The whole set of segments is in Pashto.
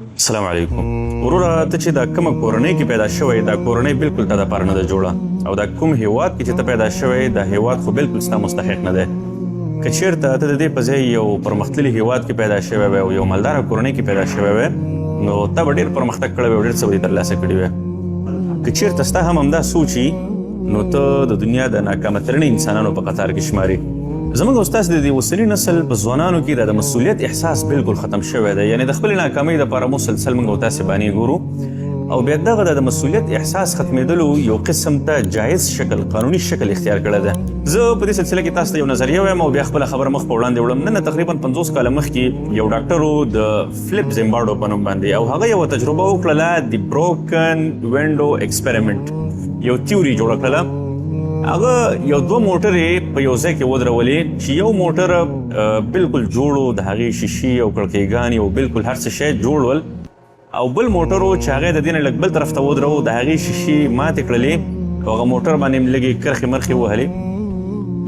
السلام علیکم وروره ته چې دا کومه کورنۍ کې پیدا شوی دا کورنۍ بالکل تا دپاره نه ده جوړه او دا کوم هیواد کې چې ته پیدا شوی دا هیواد خو بالکل ستا مستحق نه دی که چېرته ته د دې په ځای یو پرمختللي هیواد کې پیدا شوی وی او یو مالداره کورنۍ کې پیدا شوی وی نو تا به ډېر پرمختګ کړی وی او ډېر څه به دې ترلاسه کړي وی که چېرته ستا هم همدا سوچ وي نو ته د دنیا د ناکامترینو انسانانو په قطار کې شماري زموږ استاد د دې اوسني نسل په ځوانانو کې د مسؤلیت احساس بالکل ختم شوی دی یعنی د خپلې ناکامۍ دپاره مسلسل موږ او تاسې بانې ګورو او بیا دغه د مسؤلیت احساس ختمېدلو یو قسم ته جایز شکل قانوني شکل اختیار کړی دی زه په دې سلسله کې تاسو ته یو نظریه وایم او بیا خپله خبره مخ په وړاندې وړم نن تقریبا 50 کاله مخکې یو ډاکټر و د فلپ زیمبارډو په نوم باندې او هغه یوه تجربه وکړله د بروکن وینډو ایکسپریمنټ یو تیوري جوړه کړله هغه یو دوه موټرې په یو ځای کې ودرولې چې یو موټر بالکل جوړ و د هغې شیشې او کړکۍ او بالکل هر څه شی جوړ ول او بل موټر و چې هغې د دې نه لږ بل طرف ته ودرو د هغې شیشې ماتې کړلې او هغه موټر باندې لږې کرښې مرخې وهلې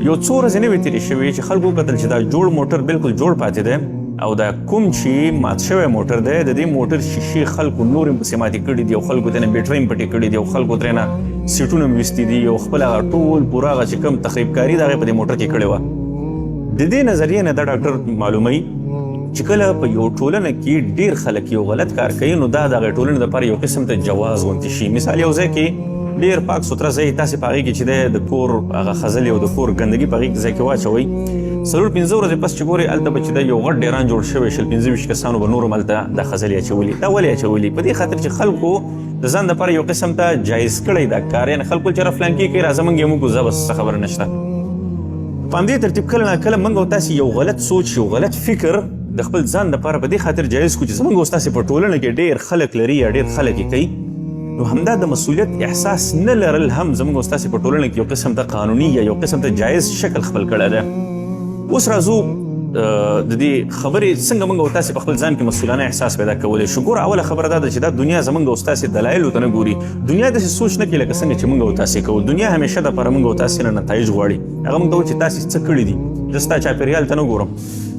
یو څو ورځې نه وې تېرې شوې چې خلکو وکتل چې دا جوړ موټر بالکل جوړ پاتې دی او دا کوم چې مات شوی موټر دی د دې موټر شیشې خلکو نور هم پسې ماتې کړي دي او خلکو ترېنه بیټرۍ هم پټې کړي دي او خلکو ترېنه سیټونه هم ویستي دي او خپل هغه ټول پوره هغه چې کوم تخریبکاري د هغې په دې موټر کې کړې وه د دې نظریې نه دا ډاکټر معلوموي چې کله په یو ټولنه کې ډېر خلک یو غلط کار کوي نو دا د هغې ټولنې دپاره یو قسم ته جواز غوندې شي مثال یو ځای کې ډېر پاک سوتره ځای تاسې په هغې کې چې دی د کور هغه خځلې او د کور ګندګي په هغې کې ځای کې واچوئ 4-5 ورځې پس چې ګورئ هلته به چې دی یو غټ ډیران جوړ شوی 15-20 کسانو به نور هم هلته دا خځلې اچولي دا ولې اچولي په دې خاطر چې خلکو د ځان دپاره یو قسم ته جایز کړی دا کار یعنې خلکو چې فلانکي کوي راځه موږ یې موږ زه بس څه خبره نشته په همدې ترتیب کله ناکله موږ او تاسې یو غلط سوچ یو غلط فکر د خپل ځان دپاره په دې خاطر جایز کړو چې زموږ او ستاسې په ټولنه کې ډېر خلک لري یا ډېر خلک یې کوي نو همدا د مسؤلیت احساس نه لرل هم زموږ او ستاسې په ټولنه کې یو قسم ته قانوني یا یو قسم ته جایز شکل خپل کړی دی اوس راځو د دې خبرې څنګه موږ او تاسې په خپل ځان کې مسؤلانه احساس پیدا کولی شو ګوره اوله خبره دا ده چې دا دنیا زموږ او ستاسې دلایلو ته نه ګوري دنیا داسې سوچ نه کوي لکه څنګه چې موږ او تاسې کوو دنیا همیشه دپاره موږ او تاسې نه نتایج غواړي هغه موږ ته وایي چې تاسې څه کړي دي زه ستا چاپېریال ته نه ګورم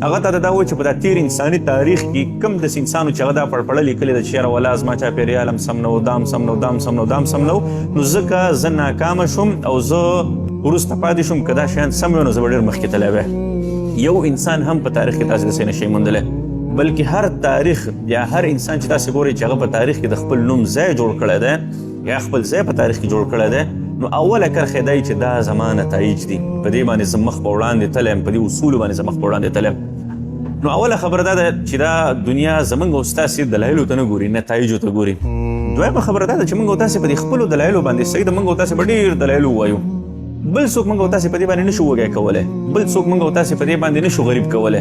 هغه ته دا وایي چې په دا تېر انساني تاریخ کې کوم داسې انسان و چې هغه دا پړپړه لیکلې ده چې یاره ولا زما چاپېریال هم سم نه و دا هم سم نه و دا هم سم نه و دا هم سم نه و نو ځکه زه ناکامه شوم او زه وروسته پاتې شوم که دا شیان سم وي نو زه به ډېر مخکې تللی وی یو انسان هم په تاریخ کې تاسې داسې نشئ موندلی بلکې هر تاریخ یا هر انسان چې تاسې ګورئ چې هغه په تاریخ کې د خپل نوم ځای جوړ کړی دی یا خپل ځای په تاریخ کې جوړ کړی دی نو اوله کرښه دی چې دا زما نتایج دي په دې باندې زه مخ په وړاندې تللی یم په دې اصولو باندې زه مخ په وړاندې تللی یم نو اوله خبره دا ده چې دا دنیا زموږ او ستاسې دلایلو ته نه ګوري نتایجو ته ګوري دویمه خبره دا ده چې موږ او تاسې په دې خپلو دلایلو باندې صحیح ده موږ او تاسې به ډېر دلایل ووایو بل څوک موږ او تاسې په دې باندې نشو وږی کولی بل څوک موږ او تاسې په دې باندې نشو غریب کولی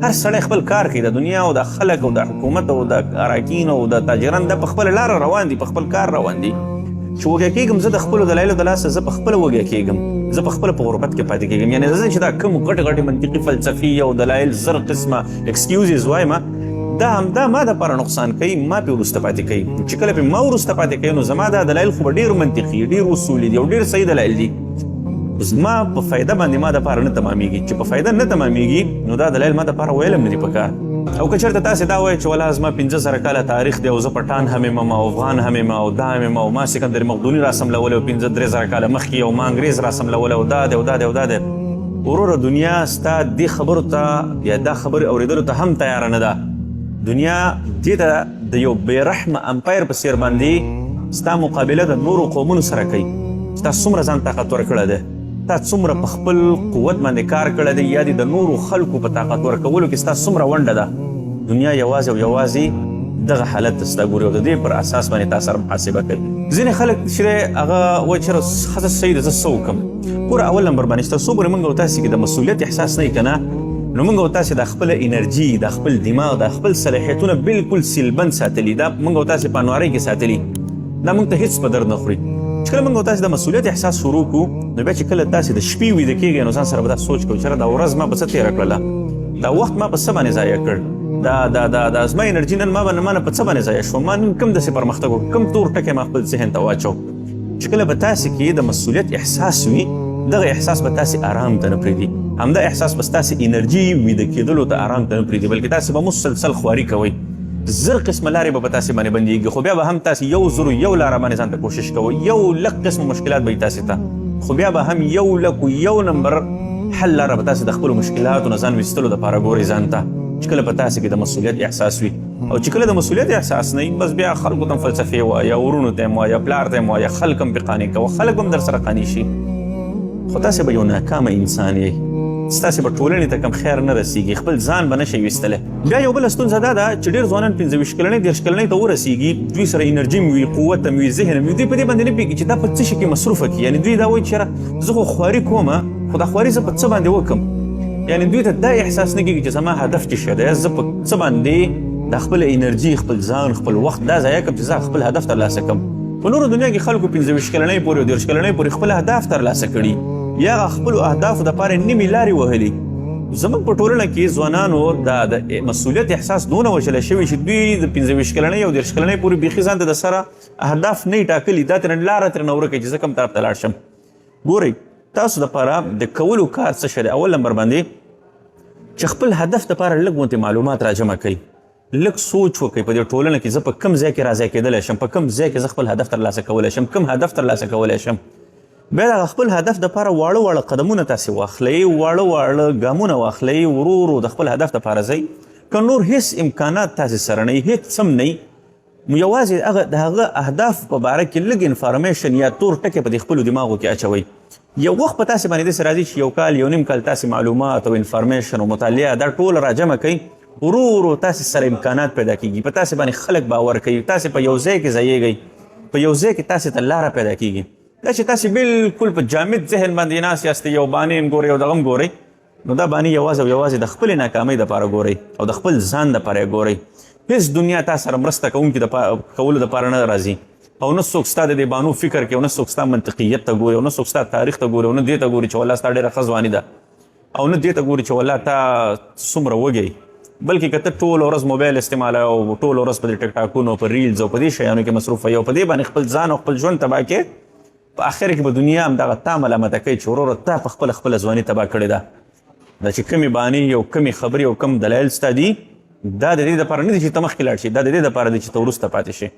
هر سړی خپل کار کوي د دنیا او د خلک او د حکومت او د اراکین او د تاجران دا په خپله لاره روان دي په خپل کار روان دي چې وږی کېږم زه د خپلو دلایلو د لاسه زه په خپله وږی کېږم زه په خپله په غربت کې پاتې کېږم یعنې زه چې دا کوم غټې غټې منطقي فلسفي او دلایل زر قسمه ایکسکیوزز وایم دا ما دپاره نقصان کوي ما پې وروسته پاتې کوي چې کله پې ما وروسته پاتې کوي نو زما دا دلایل خو به ډېر منطقي ډېر اصولي دي او ډېر صحیح دلایل دي زما په فایده باندې ما دپاره نه تمامیږي چې په فایده نه تمامیږي نو دا دلایل ما دپاره ویل هم نه دي پکار او که چېرته تاسې دا وایئ چې ولا زما 15,000 کاله تاریخ دی او زه پټان هم یم او افغان هم یم او دا هم یم او ما سکندر مقدوني راسملولی او 3,000 کاله مخکې او ما انګریز راسملولی او دا دی او دا دی او دا دی وروره دنیا ستا دې خبرو ته یا دا خبرې اورېدلو ته هم تیاره نه ده دنیا دې ته د یو بېرحمه امپایر په څېر باندې ستا مقابله د نورو قومونو سره کوي ستا څومره ځان طاقتور کړی دی تا څومره په خپل قوت باندې کار کړی دی یا د نورو خلکو په طاقت ورکولو کې ستا څومره ونډه ده دنیا یوازې او یوازې دغه حالت ته ستا ګوري او د دې پر اساس باندې تا سره محاسبه کوي ځینې خلک چې دی هغه وایي چې ښځه صحیح ده زه څه وکړم ګوره اول نمبر باندې چې تر څو پورې موږ او تاسې کې د مسؤلیت احساس نه وي که نه نو موږ او تاسې د خپله انرژي د خپل دماغ د خپل صلاحیتونه بالکل سیلبند ساتلي دا موږ او تاسې په انوارۍ کې ساتلي دا موږ ته هېڅ په درد نه خوري چې کله موږ او تاسې د مسؤلیت احساس شروع کړو نو بیا چې کله تاسې د شپې ویده کېږئ نو ځان سره به دا سوچ کوئ چې دا ورځ ما په څه تېره کړله دا وخت ما په څه باندې ضایع کړ دا زما انرژي نن ما نه په څه باندې ضایع شوه ما نن کوم داسې پرمختګ وکړ کوم تور ټکی ما خپل ذهن ته واچو چې کله به تاسې کې د مسؤلیت احساس وي دغه احساس به تاسې آرام ته نه پرېږدي همدا احساس به ستاسې انرژي ویده کېدلو ته آرام ته نه پرېږدي بلکې تاسې به مسلسل خواري کوئ زر قسمه لارې به په تاسې باندې بندېږي، خو بیا به هم تاسې یو زرو یو لاره باندې ځان ته کوشش کوئ، یو لږ قسم مشکلات به وي تاسې ته، خو بیا به هم یو لږ یو نمبر حل لاره به تاسې د خپلو مشکلاتو نه ځان ویستلو دپاره ګورئ ځان ته، چې کله په تاسې کې د مسؤلیت احساس وي. او چې کله د مسؤلیت احساس نه وي، بس بیا خلکو ته هم فلسفې وایه، ورونو ته هم وایه، پلار ته هم وایه، خلک هم پرې قانع کوه، خلک به هم در سره قانع شي، خو تاسې به یو ناکامه انسان یې، ستاسې به ټولنې ته کم خیر نه رسیږي، خپل ځان به نشئ ویستلی. بیا یو بله ستونزه دا ده چې ډېر ځوانان 15 کلنۍ 30 کلنۍ ته ورسیږي، دوی سره انرژي هم وي، قوت هم وي، ذهن هم وي، دوی په دې باندې نه پوهېږي چې دا په څه شي کې مصروفه کړي. یعنې دوی دا وایي چې یاره زه خو خواري کومه، خو دا خواري زه په څه باندې وکړم. یعنې دوی ته دا احساس نه کېږي چې زما هدف چې څه دی، زه په څه باندې د خپل انرژي، خپل ځان، خپل وخت دا ضایع کړم چې زه خپل هدف ترلاسه کړم. په نورو دنیا کې خلکو 15 کلنۍ پورې او 30 کلنۍ پورې خپل اهداف ترلاسه کړي، یا هغه خپلو اهدافو دپاره نوې لارې وهلي. زموږ په ټولنه کې ځوانانو د مسؤلیت احساس دونه وژلی شوی چې دوی د 15 کلنۍ او 30 کلنۍ پورې بیخي ځان ته د سره اهداف نه یې ټاکلي، دا ترېنه لاره ترېنه ورکوي چې زه کوم طرف ته لاړ شم. ګورئ تاسو دپاره د کولو کار څه شی دی؟ اول نمبر باندې چې خپل هدف دپاره لږ غوندې معلومات راجمع کوئ، لږ سوچ وکړئ په دې ټولنه کې زه په کوم ځای کې راضی کېدلی شم، په کوم ځای کې زه خپل هدف ترلاسه کولی شم، کوم هدف ترلاسه کولی شم. بیا د خپل هدف دپاره واړه واړه قدمونه تاسې واخلئ، واړه واړه ګامونه واخلئ، ورو ورو د خپل هدف دپاره ځئ. که نور هېڅ امکانات تاسې سره نه وي، هېڅ هم نه وي، یوازې د هغه اهدافو په باره کې لږ انفارمیشن یا تور ټکي په دې خپلو دماغو کې اچوئ. یو وخت په تاسې باندې داسې راځي چې یو کال یو نیم کال تاسې معلومات او انفارمیشن او مطالعه دا ټول راجمع کوئ، ورو ورو تاسې سره امکانات پیدا کېږي، په تاسې باندې خلک باور کوي، تاسې په یو ځای کې ځایېږئ، په یو ځای کې تاسې ته لاره پیدا کېږي. دا چې تاسې بالکل په جامد ذهن باندې ناست یاستئ، یو بانې هم ګورئ او دغه هم ګورئ، نو دا بانې یوازې او یوازې د خپلې ناکامۍ دپاره ګورئ او د خپل ځان دپاره یې ګورئ. هېڅ دنیا تا سره مرسته کوونکي کولو دپاره نه راځي، او نه څوک ستا د دې بانو فکر کوي، او نه څوک ستا منطقیت ته ګوري، او نه څوک ستا تاریخ ته ګوري، او نه دې ته ګوري چې والله ستا ډېره ښه ځواني ده، او نه دې ته ګوري چې والله تا څومره وږی. بلکې که ته ټوله ورځ موبایل استعمالوې او ټوله ورځ په دې ټک ټاکونو، په ریلز او په دې شیانو کې مصروفه یې او په دې باندې خپل ځان او خپل ژوند تباه کې، په آخر کې به دنیا هم دغه تا ملامته کوي چې وروره تا په خپله ځواني تباه کړې ده. دا چې کمې بانې او کمې خبرې او کم دلایل ستا دي، دا د دې دپاره نه دي چې ته مخکې لاړ شي، دا د دې دپاره دی چې ته وروسته پاتې شي.